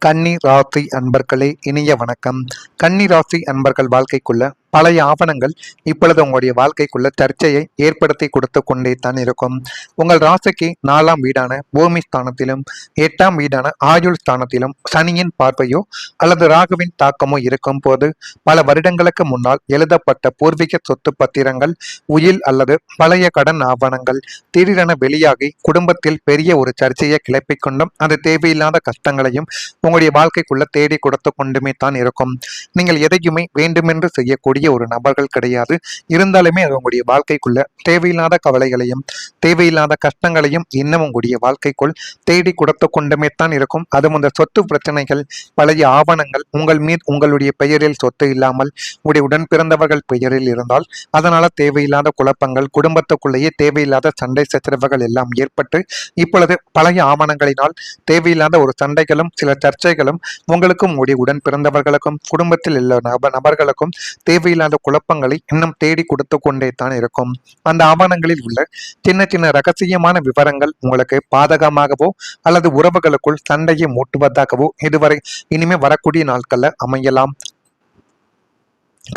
கன்னி ராசி அன்பர்களே, இனிய வணக்கம். கன்னி ராசி அன்பர்கள் வாழ்க்கைக்குள்ள பழைய ஆவணங்கள் இப்பொழுது உங்களுடைய வாழ்க்கைக்குள்ள சர்ச்சையை ஏற்படுத்தி கொடுத்து கொண்டே தான் இருக்கும். உங்கள் ராசிக்கு 4ஆம் வீடான பூமி ஸ்தானத்திலும் 8ஆம் வீடான ஆயுள் ஸ்தானத்திலும் சனியின் பார்வையோ அல்லது ராகுவின் தாக்கமோ இருக்கும் போது பல வருடங்களுக்கு முன்னால் எழுதப்பட்ட பூர்வீக சொத்து பத்திரங்கள், உயில் அல்லது பழைய கடன் ஆவணங்கள் திடீரென வெளியாகி குடும்பத்தில் பெரிய ஒரு சர்ச்சையை கிளப்பிக் கொண்டும் அது தேவையில்லாத கஷ்டங்களையும் உங்களுடைய வாழ்க்கைக்குள்ள தேடி கொடுத்து கொண்டுமே தான் இருக்கும். நீங்கள் எதையுமே வேண்டுமென்று செய்யக்கூடிய ஒரு நபர்கள் கிடையாது. இருந்தாலுமே அது உங்களுடைய வாழ்க்கைக்குள்ள தேவையில்லாத கவலைகளையும் தேவையில்லாத கஷ்டங்களையும் இன்னும் உங்களுடைய வாழ்க்கைக்குள் தேடி கொடுத்து கொண்டுமே தான் இருக்கும். அதுவும் இந்த சொத்து பிரச்சனைகள், பழைய ஆவணங்கள் உங்கள் மீது உங்களுடைய பெயரில் சொத்து இல்லாமல் உங்களுடைய உடன் பிறந்தவர்கள் பெயரில் இருந்தால் அதனால தேவையில்லாத குழப்பங்கள், குடும்பத்துக்குள்ளேயே தேவையில்லாத சண்டை சச்சரவுகள் எல்லாம் ஏற்பட்டு இப்பொழுது பழைய ஆவணங்களினால் தேவையில்லாத ஒரு சண்டைகளும் சில சர்ச்சைகளும் உங்களுக்கும் உங்களுடைய உடன் பிறந்தவர்களுக்கும் குடும்பத்தில் உள்ள நபர்களுக்கும் தேவையில்லாத குழப்பங்களை இன்னும் தேடி கொடுத்து கொண்டே தான் இருக்கும். அந்த ஆவணங்களில் உள்ள சின்ன சின்ன ரகசியமான விவரங்கள் உங்களுக்கு பாதகமாகவோ அல்லது உறவுகளுக்குள் சண்டையை மூட்டுவதாகவோ இதுவரை இனிமே வரக்கூடிய நாட்கள்ல அமையலாம்.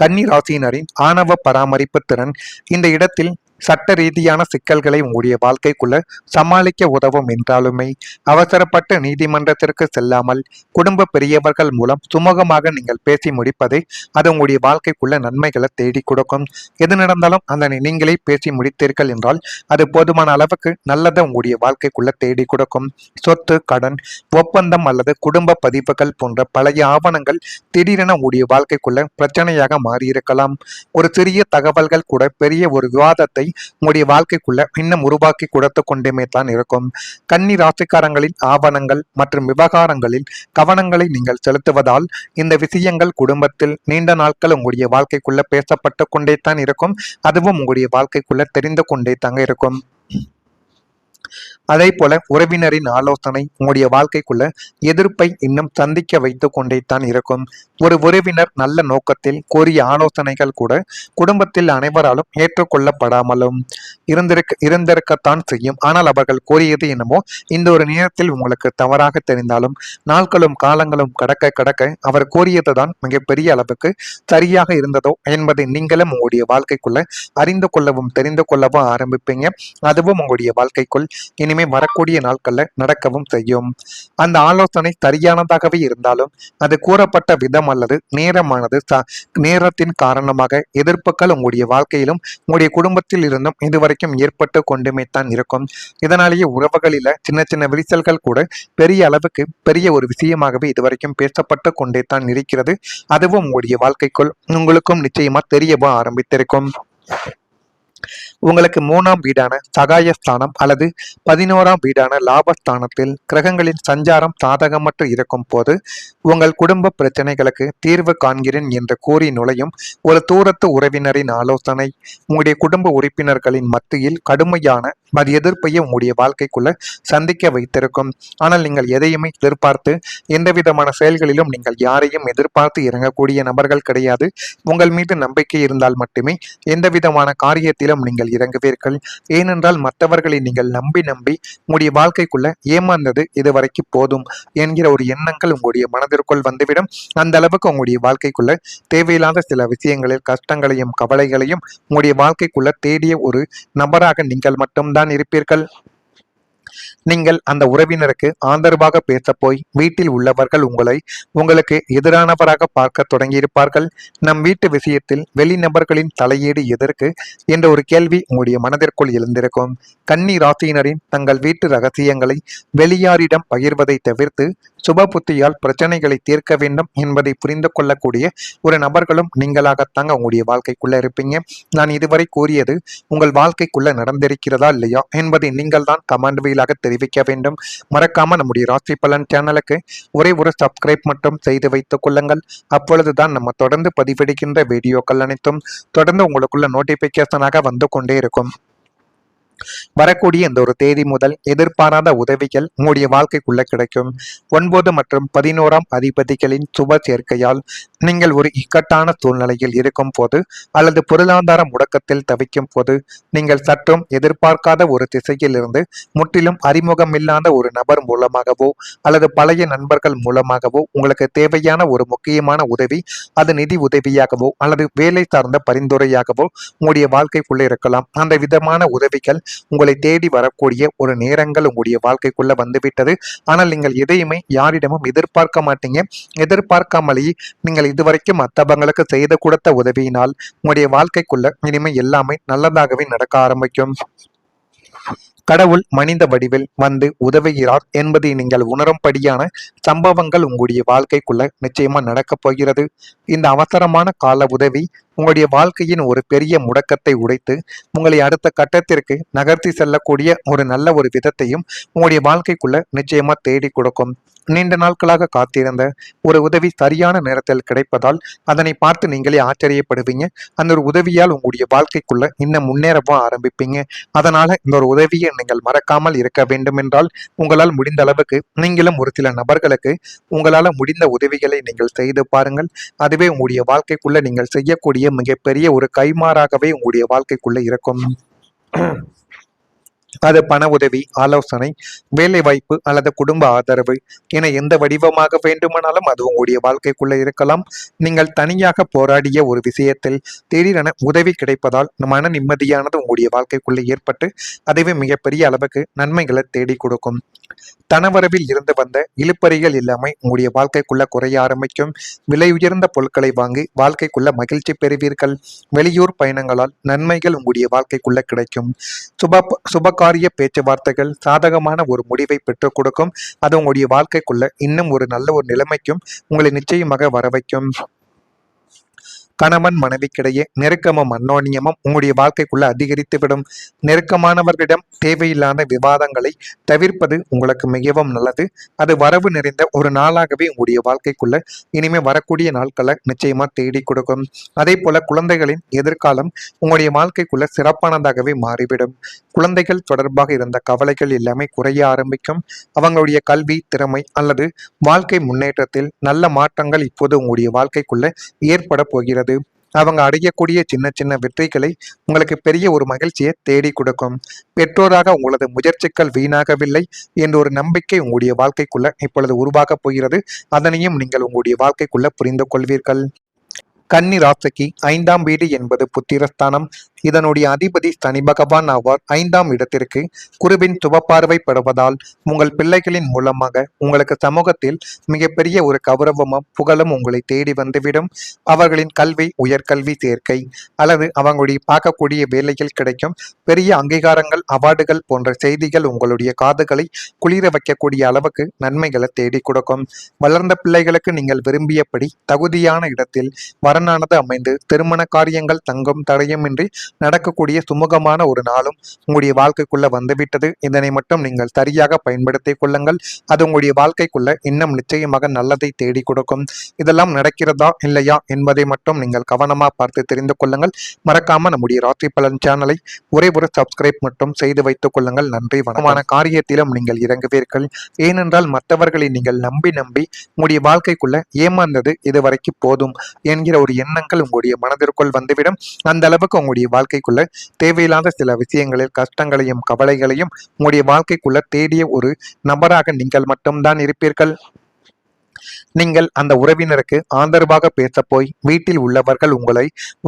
கன்னி ராசியினரின் ஆணவ பராமரிப்பு திறன் இந்த இடத்தில் சட்ட ரீதியான சிக்கல்களை உங்களுடைய வாழ்க்கைக்குள்ள சமாளிக்க உதவும் என்றாலுமே அவசரப்பட்டு நீதிமன்றத்திற்கு செல்லாமல் குடும்ப பெரியவர்கள் மூலம் சுமூகமாக நீங்கள் பேசி முடிப்பதை அது உங்களுடைய வாழ்க்கைக்குள்ள நன்மைகளை தேடி கொடுக்கும். எது நடந்தாலும் அந்த நீங்களே பேசி முடித்தீர்கள் என்றால் அது போதுமான அளவுக்கு நல்லதை உங்களுடைய வாழ்க்கைக்குள்ள தேடி கொடுக்கும். சொத்து, கடன், ஒப்பந்தம் அல்லது குடும்ப பதிவுகள் போன்ற பழைய ஆவணங்கள் திடீரென உங்களுடைய வாழ்க்கைக்குள்ள பிரச்சனையாக மாறியிருக்கலாம். ஒரு சிறிய தகவல்கள் கூட பெரிய ஒரு விவாதத்தை உங்களுடைய வாழ்க்கைக்குள்ள இன்னும் உருவாக்கி கொடுத்து கொண்டே தான் இருக்கும். கன்னி ராசிக்காரங்களின் ஆவணங்கள் மற்றும் விவகாரங்களில் கவனங்களை நீங்கள் செலுத்துவதால் இந்த விஷயங்கள் குடும்பத்தில் நீண்ட நாட்கள் உங்களுடைய வாழ்க்கைக்குள்ள பேசப்பட்டு கொண்டே தான் இருக்கும். அதுவும் உங்களுடைய வாழ்க்கைக்குள்ள தெரிந்து கொண்டே தாங்க இருக்கும். அதே போல உறவினரின் ஆலோசனை உங்களுடைய வாழ்க்கைக்குள்ள எதிர்ப்பை இன்னும் சந்திக்க வைத்து கொண்டே தான் இருக்கும். ஒரு உறவினர் நல்ல நோக்கத்தில் கூறிய ஆலோசனைகள் கூட குடும்பத்தில் அனைவராலும் ஏற்றுக்கொள்ளப்படாமலும் இருந்திருக்கத்தான் செய்யும். ஆனால் அவர்கள் கூறியது என்னமோ இந்த ஒரு நேரத்தில் உங்களுக்கு தவறாக தெரிந்தாலும் நாட்களும் காலங்களும் கடக்க அவர் கூறியது தான் மிகப்பெரிய அளவுக்கு சரியாக இருந்ததோ என்பதை நீங்களும் உங்களுடைய வாழ்க்கைக்குள்ள அறிந்து கொள்ளவும் தெரிந்து கொள்ளவும் ஆரம்பிப்பீங்க. அதுவும் உங்களுடைய வாழ்க்கைக்குள் இனிமே வரக்கூடிய நாட்கள்ல நடக்கவும் செய்யும். அந்த ஆலோசனை சரியானதாகவே இருந்தாலும் அது கூறப்பட்ட விதம் அல்லது நேரமானது நேரத்தின் காரணமாக எதிர்ப்புகள் உங்களுடைய வாழ்க்கையிலும் உங்களுடைய குடும்பத்தில் இருந்தும் இதுவரைக்கும் ஏற்பட்டு கொண்டுமே தான் இருக்கும். இதனாலேயே உறவுகளில சின்ன சின்ன விரிசல்கள் கூட பெரிய அளவுக்கு பெரிய ஒரு விஷயமாகவே இதுவரைக்கும் பேசப்பட்டு கொண்டே தான் இருக்கிறது. அதுவும் உங்களுடைய வாழ்க்கைக்குள் உங்களுக்கும் நிச்சயமா தெரியவும் ஆரம்பித்திருக்கும். உங்களுக்கு 3ஆம் வீடான சகாயஸ்தானம் அல்லது 11ஆம் வீடான லாபஸ்தானத்தில் கிரகங்களின் சஞ்சாரம் சாதகமற்று இருக்கும் போது உங்கள் குடும்ப பிரச்சனைகளுக்கு தீர்வு காண்கிறேன் என்று கூறி நுழையும் ஒரு தூரத்து உறவினரின் ஆலோசனை உங்களுடைய குடும்ப உறுப்பினர்களின் மத்தியில் கடுமையான எதிர்ப்பையே உங்களுடைய வாழ்க்கைக்குள்ள சந்திக்க வைத்திருக்கும். ஆனால் நீங்கள் எதையுமே எதிர்பார்த்து எந்த விதமான செயல்களிலும் நீங்கள் யாரையும் எதிர்பார்த்து இறங்கக்கூடிய நபர்கள் கிடையாது. உங்கள் மீது நம்பிக்கை இருந்தால் மட்டுமே எந்த விதமான காரியத்திலும் நீங்கள் இறங்குவீர்கள். ஏனென்றால் மற்றவர்களை நீங்கள் நம்பி உங்களுடைய வாழ்க்கைக்குள்ள ஏமாந்தது இதுவரைக்கும் போதும் என்கிற ஒரு எண்ணங்கள் உங்களுடைய மனதிற்குள் வந்துவிடும். அந்த அளவுக்கு உங்களுடைய வாழ்க்கைக்குள்ள தேவையில்லாத சில விஷயங்களில் கஷ்டங்களையும் கவலைகளையும் உங்களுடைய வாழ்க்கைக்குள்ள தேடிய ஒரு நபராக நீங்கள் மட்டும்தான் இருப்பீர்கள். நீங்கள் அந்த உறவினருக்கு ஆதரவாக பேச போய் வீட்டில் உள்ளவர்கள் உங்களுக்கு எதிரானவராக பார்க்க தொடங்கியிருப்பார்கள். நம் வீட்டு விஷயத்தில் வெளிநபர்களின் தலையீடு எதற்கு என்ற ஒரு கேள்வி உங்களுடைய மனதிற்குள் எழுந்திருக்கும். கன்னி ராசியினரின் தங்கள் வீட்டு ரகசியங்களை வெளியாரிடம் பகிர்வதை தவிர்த்து சுப புத்தியால் பிரச்சனைகளை தீர்க்க வேண்டும் என்பதை புரிந்து கொள்ளக்கூடிய ஒரு நபர்களும் நீங்களாகத்தாங்க உங்களுடைய வாழ்க்கைக்குள்ள இருப்பீங்க. நான் இதுவரை கூறியது உங்கள் வாழ்க்கைக்குள்ள நடந்திருக்கிறதா இல்லையா என்பதை நீங்கள் தான் கமெண்ட் வாயிலாக தெரிவிக்க வேண்டும். மறக்காம நம்முடைய ராசி பலன் சேனலுக்கு ஒரே ஒரு சப்ஸ்கிரைப் மட்டும் செய்து வைத்துக் கொள்ளுங்கள். அப்பொழுதுதான் நம்ம தொடர்ந்து பதிவிடுகின்ற வீடியோக்கள் அனைத்தும் தொடர்ந்து உங்களுக்குள்ள நோட்டிபிகேஷனாக வந்து கொண்டே இருக்கும். வரக்கூடிய இந்த ஒரு தேதி முதல் எதிர்பாராத உதவிகள் உங்களுடைய வாழ்க்கைக்குள்ள கிடைக்கும். 9 மற்றும் 11ஆம் அதிபதிகளின் சுப சேர்க்கையால் நீங்கள் ஒரு இக்கட்டான சூழ்நிலையில் இருக்கும் போது அல்லது பொருளாதார முடக்கத்தில் தவிக்கும் போது நீங்கள் சற்றும் எதிர்பார்க்காத ஒரு திசையில் இருந்து முற்றிலும் அறிமுகமில்லாத ஒரு நபர் மூலமாகவோ அல்லது பழைய நண்பர்கள் மூலமாகவோ உங்களுக்கு தேவையான ஒரு முக்கியமான உதவி, அது நிதி உதவியாகவோ அல்லது வேலை சார்ந்த பரிந்துரையாகவோ உங்களுடைய வாழ்க்கைக்குள்ள இருக்கலாம். அந்த விதமான உதவிகள் உங்களை தேடி வரக்கூடிய ஒரு நேரங்கள் உங்களுடைய வாழ்க்கைக்குள்ள வந்துவிட்டது. ஆனால் நீங்கள் எதையுமே யாரிடமும் எதிர்பார்க்க மாட்டீங்க. எதிர்பார்க்காமலேயே நீங்கள் இதுவரைக்கும் மற்றவங்களுக்கு செய்து கொடுத்த உதவியினால் உங்களுடைய வாழ்க்கைக்குள்ள இனிமே எல்லாமே நல்லதாகவே நடக்க ஆரம்பிக்கும். கடவுள் மனித வடிவில் வந்து உதவுகிறார் என்பதை நீங்கள் உணரும்படியான சம்பவங்கள் உங்களுடைய வாழ்க்கைக்குள்ள நிச்சயமா நடக்கப் போகிறது. இந்த அவசரமான கால உதவி உங்களுடைய வாழ்க்கையின் ஒரு பெரிய முடக்கத்தை உடைத்து உங்களை அடுத்த கட்டத்திற்கு நகர்த்தி செல்லக்கூடிய ஒரு நல்ல ஒரு விதத்தையும் உங்களுடைய வாழ்க்கைக்குள்ள நிச்சயமா தேடி கொடுக்கும். நீண்ட நாட்களாக காத்திருந்த ஒரு உதவி சரியான நேரத்தில் கிடைப்பதால் அதனை பார்த்து நீங்களே ஆச்சரியப்படுவீங்க. அந்த ஒரு உதவியால் உங்களுடைய வாழ்க்கைக்குள்ள இன்னும் முன்னேறவும் ஆரம்பிப்பீங்க. அதனால இந்த ஒரு உதவியை நீங்கள் மறக்காமல் இருக்க வேண்டும் என்றால் உங்களால் முடிந்த அளவுக்கு நீங்களும் ஒரு சில நபர்களுக்கு உங்களால முடிந்த உதவிகளை நீங்கள் செய்து பாருங்கள். அதுவே உங்களுடைய வாழ்க்கைக்குள்ள நீங்கள் செய்யக்கூடிய மிகப்பெரிய ஒரு கைமாறாகவே உங்களுடைய வாழ்க்கைக்குள்ள இருக்கும். அது பண உதவி, ஆலோசனை, வேலை வாய்ப்பு அல்லது குடும்ப ஆதரவு என எந்த வடிவமாக வேண்டுமானாலும் அது உங்களுடைய வாழ்க்கைக்குள்ள இருக்கலாம். நீங்கள் தனியாக போராடிய ஒரு விஷயத்தில் திடீரென உதவி கிடைப்பதால் மன நிம்மதியானது உங்களுடைய வாழ்க்கைக்குள்ள ஏற்பட்டு அதுவே மிகப்பெரிய அளவுக்கு நன்மைகளை தேடி கொடுக்கும். தனவரவில் இருந்து வந்த இழுப்பறிகள் எல்லாமே உங்களுடைய வாழ்க்கைக்குள்ள குறைய ஆரம்பிக்கும். விலை உயர்ந்த பொருட்களை வாங்கி வாழ்க்கைக்குள்ள மகிழ்ச்சி பெறுவீர்கள். வெளியூர் பயணங்களால் நன்மைகள் உங்களுடைய வாழ்க்கைக்குள்ள கிடைக்கும். சுபகாரிய பேச்சுவார்த்தைகள் சாதகமான ஒரு முடிவை பெற்றுக் கொடுக்கும். அது உங்களுடைய வாழ்க்கைக்குள்ள இன்னும் ஒரு நல்ல ஒரு நிலைமைக்கும் உங்களை நிச்சயமாக வர வைக்கும். கணவன் மனைவிக்கிடையே நெருக்கமும் அந்யோன்யமும் உங்களுடைய வாழ்க்கைக்குள்ள அதிகரித்துவிடும். நெருக்கமானவர்களிடம் தேவையில்லாத விவாதங்களை தவிர்ப்பது உங்களுக்கு மிகவும் நல்லது. அது வரவு நிறைந்த ஒரு நாளாகவே உங்களுடைய வாழ்க்கைக்குள்ள இனிமே வரக்கூடிய நாட்களை நிச்சயமா தேடி கொடுக்கும். அதே போல குழந்தைகளின் எதிர்காலம் உங்களுடைய வாழ்க்கைக்குள்ள சிறப்பானதாகவே மாறிவிடும். குழந்தைகள் தொடர்பாக இருந்த கவலைகள் எல்லாமே குறைய ஆரம்பிக்கும். அவங்களுடைய கல்வி திறமை அல்லது வாழ்க்கை முன்னேற்றத்தில் நல்ல மாற்றங்கள் இப்போது உங்களுடைய வாழ்க்கைக்குள்ள ஏற்பட போகிறது. அவங்க அடையக்கூடிய சின்ன சின்ன வெற்றிகளை உங்களுக்கு பெரிய ஒரு மகிழ்ச்சியை தேடி கொடுக்கும். பெற்றோராக உங்களது முயற்சிகள் வீணாகவில்லை என்ற ஒரு நம்பிக்கை உங்களுடைய வாழ்க்கைக்குள்ள இப்பொழுது உருவாக போகிறது. அதனையும் நீங்கள் உங்களுடைய வாழ்க்கைக்குள்ள புரிந்து கொள்வீர்கள். கன்னி ராசிக்கு 5ஆம் வீடு என்பது புத்திரஸ்தானம். இதனுடைய அதிபதி சனி பகவான் ஆவார். 5ஆம் இடத்திற்கு குருவின் சுபப்பார்வை படுவதால் உங்கள் பிள்ளைகளின் மூலமாக உங்களுக்கு சமூகத்தில் மிகப்பெரிய ஒரு கௌரவமும் புகழும் உங்களை தேடி வந்துவிடும். அவர்களின் கல்வி, உயர்கல்வி சேர்க்கை அல்லது அவங்களுடைய பார்க்கக்கூடிய வேலைகள் கிடைக்கும். பெரிய அங்கீகாரங்கள், அவார்டுகள் போன்ற செய்திகள் உங்களுடைய காதுகளை குளிர வைக்கக்கூடிய அளவுக்கு நன்மைகளை தேடி கொடுக்கும். வளர்ந்த பிள்ளைகளுக்கு நீங்கள் விரும்பியபடி தகுதியான இடத்தில் வரனானது அமைந்து திருமண காரியங்கள் தங்கும் தடையுமின்றி நடக்கக்கூடிய சுமூகமான ஒரு நாளும் உங்களுடைய வாழ்க்கைக்குள்ள வந்துவிட்டது. இதனை மட்டும் நீங்கள் சரியாக பயன்படுத்திக் கொள்ளுங்கள். அது உங்களுடைய வாழ்க்கைக்குள்ள இன்னும் நிச்சயமாக நல்லதை தேடி கொடுக்கும். இதெல்லாம் நடக்கிறதா இல்லையா என்பதை மட்டும் நீங்கள் கவனமா பார்த்து தெரிந்து கொள்ளுங்கள். மறக்காம நம்முடைய ராசி பலன் சேனலை ஒரே ஒரு சப்ஸ்கிரைப் மட்டும் செய்து வைத்துக் கொள்ளுங்கள். நன்றி. வனமான காரியத்திலும் நீங்கள் இறங்குவீர்கள். ஏனென்றால் மற்றவர்களை நீங்கள் நம்பி உங்களுடைய வாழ்க்கைக்குள்ள ஏமாந்தது இதுவரைக்கும் போதும் என்கிற ஒரு எண்ணங்கள் உங்களுடைய மனதிற்குள் வந்துவிடும். அந்த அளவுக்கு உங்களுடைய வாழ்க்கைக்குள்ள தேவையில்லாத சில விஷயங்களில் கஷ்டங்களையும் கவலைகளையும் உங்களுடைய வாழ்க்கைக்குள்ள தேடிய ஒரு நபராக நீங்கள் மட்டும்தான் இருப்பீர்கள். நீங்கள் அந்த உறவினருக்கு ஆதரவாக பேச போய் வீட்டில் உள்ளவர்கள்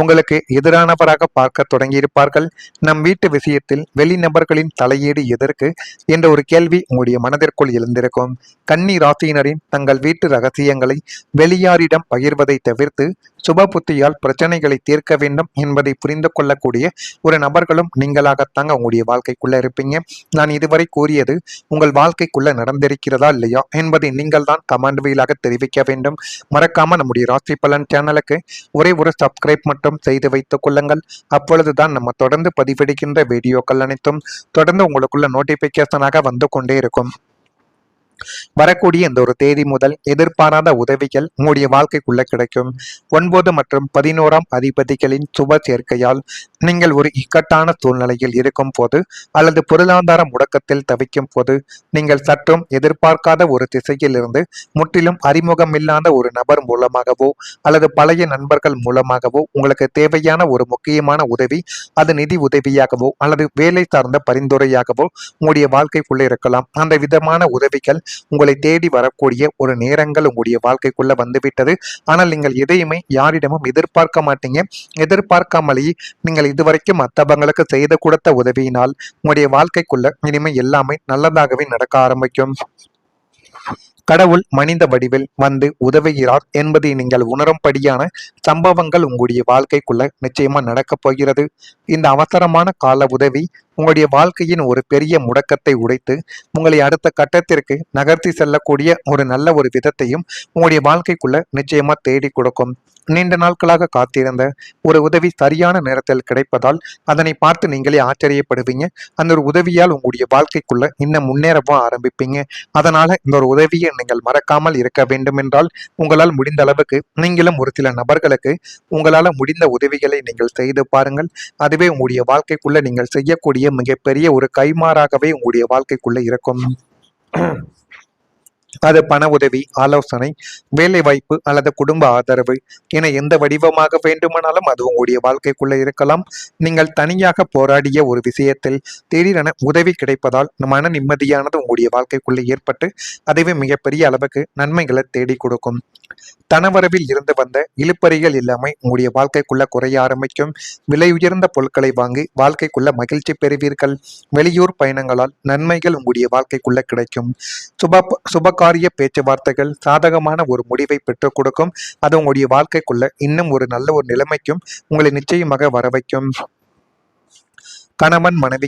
உங்களுக்கு எதிரானவராக பார்க்க தொடங்கியிருப்பார்கள். நம் வீட்டு விஷயத்தில் வெளிநபர்களின் தலையீடு எதற்கு என்ற ஒரு கேள்வி உங்களுடைய மனதிற்குள் எழுந்திருக்கும். கன்னி ராசியினரின் தங்கள் வீட்டு ரகசியங்களை வெளியாரிடம் பகிர்வதை தவிர்த்து சுப புத்தியால் பிரச்சனைகளை தீர்க்க வேண்டும் என்பதை புரிந்து கொள்ளக்கூடிய ஒரு நபர்களும் நீங்களாகத்தாங்க உங்களுடைய வாழ்க்கைக்குள்ள இருப்பீங்க. நான் இதுவரை கூறியது உங்கள் வாழ்க்கைக்குள்ள நடந்திருக்கிறதா இல்லையா என்பதை நீங்கள் தான் கமெண்ட் வழியாக தெரிவிக்க வேண்டும். மறக்காம நம்முடைய ராசி பலன் சேனலுக்கு ஒரே ஒரு சப்ஸ்கிரைப் மட்டும் செய்து வைத்துக் கொள்ளுங்கள். அப்பொழுதுதான் நம்ம தொடர்ந்து பதிவிடுகின்ற வீடியோக்கள் அனைத்தும் தொடர்ந்து உங்களுக்குள்ள நோட்டிபிகேஷனாக வந்து கொண்டே இருக்கும். வரக்கூடிய இந்த ஒரு தேதி முதல் எதிர்பாராத உதவிகள் உங்களுடைய வாழ்க்கைக்குள்ள கிடைக்கும். 9 மற்றும் 11ஆம் அதிபதிகளின் சுப சேர்க்கையால் நீங்கள் ஒரு இக்கட்டான சூழ்நிலையில் இருக்கும் போது அல்லது பொருளாதார முடக்கத்தில் தவிக்கும் போது நீங்கள் சற்றும் எதிர்பார்க்காத ஒரு திசையிலிருந்து முற்றிலும் அறிமுகமில்லாத ஒரு நபர் மூலமாகவோ அல்லது பழைய நண்பர்கள் மூலமாகவோ உங்களுக்கு தேவையான ஒரு முக்கியமான உதவி, அது நிதி உதவியாகவோ அல்லது வேலை சார்ந்த பரிந்துரையாகவோ உங்களுடைய வாழ்க்கைக்குள்ள இருக்கலாம். அந்த விதமான உதவிகள் உங்களை தேடி வரக்கூடிய ஒரு நேரங்கள் உங்களுடைய வாழ்க்கைக்குள்ள வந்துவிட்டது. ஆனால் நீங்கள் எதையுமே யாரிடமும் எதிர்பார்க்க மாட்டீங்க. எதிர்பார்க்காமலேயே நீங்கள் இதுவரைக்கும் மற்றவங்களுக்கு செய்து கொடுத்த உதவியினால் உங்களுடைய வாழ்க்கைக்குள்ள இனிமே எல்லாமே நல்லதாகவே நடக்க ஆரம்பிக்கும். கடவுள் மனித வடிவில் வந்து உதவுகிறார் என்பதை நீங்கள் உணரும்படியான சம்பவங்கள் உங்களுடைய வாழ்க்கைக்குள்ள நிச்சயமா நடக்கப் போகிறது. இந்த அவசரமான கால உதவி உங்களுடைய வாழ்க்கையின் ஒரு பெரிய முடக்கத்தை உடைத்து உங்களை அடுத்த கட்டத்திற்கு நகர்த்தி செல்லக்கூடிய ஒரு நல்ல ஒரு விதத்தையும் உங்களுடைய வாழ்க்கைக்குள்ள நிச்சயமா தேடி கொடுக்கும். நீண்ட நாட்களாக காத்திருந்த ஒரு உதவி சரியான நேரத்தில் கிடைப்பதால் அதனை பார்த்து நீங்களே ஆச்சரியப்படுவீங்க. அந்த ஒரு உதவியால் உங்களுடைய வாழ்க்கைக்குள்ள இன்னும் முன்னேறவும் ஆரம்பிப்பீங்க. அதனால இந்த ஒரு உதவியை நீங்கள் மறக்காமல் இருக்க வேண்டும் என்றால் உங்களால் முடிந்த அளவுக்கு நீங்களும் ஒரு சில நபர்களுக்கு உங்களால முடிந்த உதவிகளை நீங்கள் செய்து பாருங்கள். அதுவே உங்களுடைய வாழ்க்கைக்குள்ள நீங்கள் செய்யக்கூடிய மிகப்பெரிய ஒரு கைமாறாகவே உங்களுடைய வாழ்க்கைக்குள்ள இருக்கும். அது பண உதவி, ஆலோசனை, வேலை வாய்ப்பு அல்லது குடும்ப ஆதரவு என எந்த வடிவமாக வேண்டுமானாலும் அது உங்களுடைய வாழ்க்கைக்குள்ள இருக்கலாம். நீங்கள் தனியாக போராடிய ஒரு விஷயத்தில் திடீரென உதவி கிடைப்பதால் மன நிம்மதியானது உங்களுடைய வாழ்க்கைக்குள்ள ஏற்பட்டு அதுவே மிகப்பெரிய அளவுக்கு நன்மைகளை தேடி கொடுக்கும். தனவரவில் இருந்து வந்த இழுப்பறிகள் எல்லாமே உங்களுடைய வாழ்க்கைக்குள்ள குறைய ஆரம்பிக்கும். விலை உயர்ந்த பொருட்களை வாங்கி வாழ்க்கைக்குள்ள மகிழ்ச்சி பெறுவீர்கள். வெளியூர் பயணங்களால் நன்மைகள் உங்களுடைய வாழ்க்கைக்குள்ள கிடைக்கும். சுபகாரிய பேச்சுவார்த்தைகள் சாதகமான ஒரு முடிவை பெற்றுக் கொடுக்கும். அது உங்களுடைய வாழ்க்கைக்குள்ள இன்னும் ஒரு நல்ல ஒரு நிலைமைக்கும் உங்களை நிச்சயமாக வர வைக்கும். கணவன் மனைவி